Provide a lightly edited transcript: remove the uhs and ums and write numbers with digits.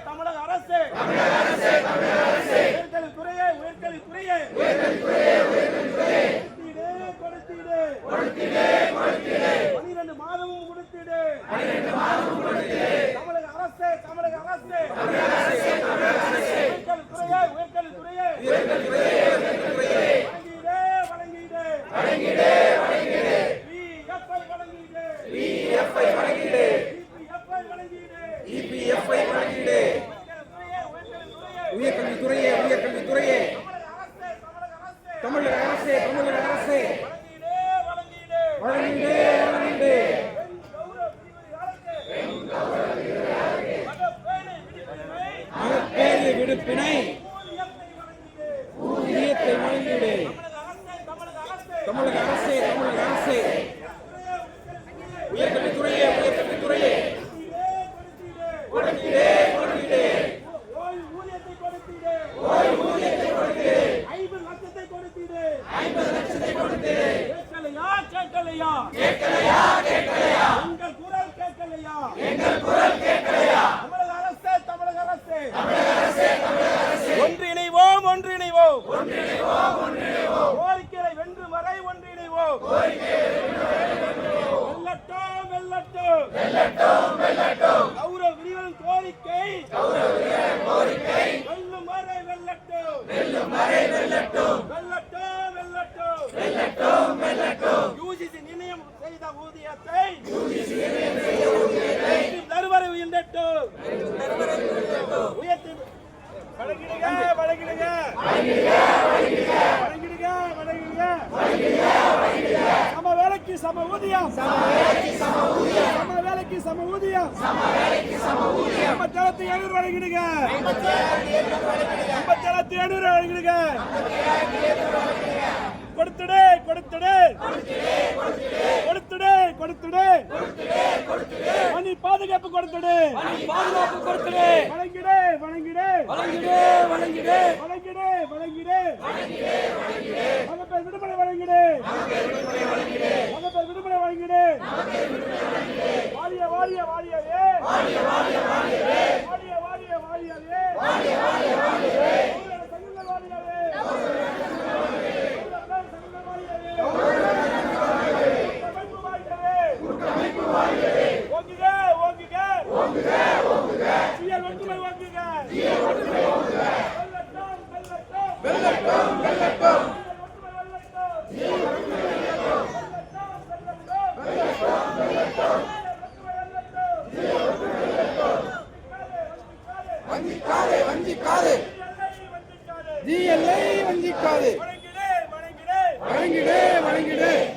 தமிழக அரசு உயர்கல்வித்துறையே கொடுத்தீடு 12 மாதமும் கொடுத்தீடு தமிழக அரசு உயர்கல்வித்துறையே வழங்கீடு EPFஐ வழங்கீடு உயர்கல்வித்துறையே தமிழக அரசே வழங்கீடு மகப்பேறு விடுப்பினை ஊதியத்தை வழங்கீடு தமிழக அரசே உயர்கல்வித்துறையே வழங்கீடு ஊதியத்தை கொடுத்தீடு 50 லட்சத்தை கொடுத்தீடு கேட்கலையா எங்கள் குரல் கேட்கலையா தமிழக அரசே ஒன்றிணைவோம் கோரிக்கையை வென்று வரை ஒன்றிணைவோம் வெல்லட்டும் கௌரவ விரிவல் கோரிக்கை வெல்லும் வரை வெல்லட்டும் யூஜிசி நிர்ணயம் செய்த ஊதியத்தை தருவரை உயர்த்தட்டும் வழங்கிடுங்க சம வேலைக்கு சம ஊதியம் 57,700 வழங்கிடுங்க 57,700 வழங்கிடுங்க கொடுத்துடு பணி பாதுகாப்பு கொடுத்துடு வழங்கிடு மகப்பேறு விடுமுறை வழங்கிடு வாழியவே வஞ்சிக்காதே வழங்கிடு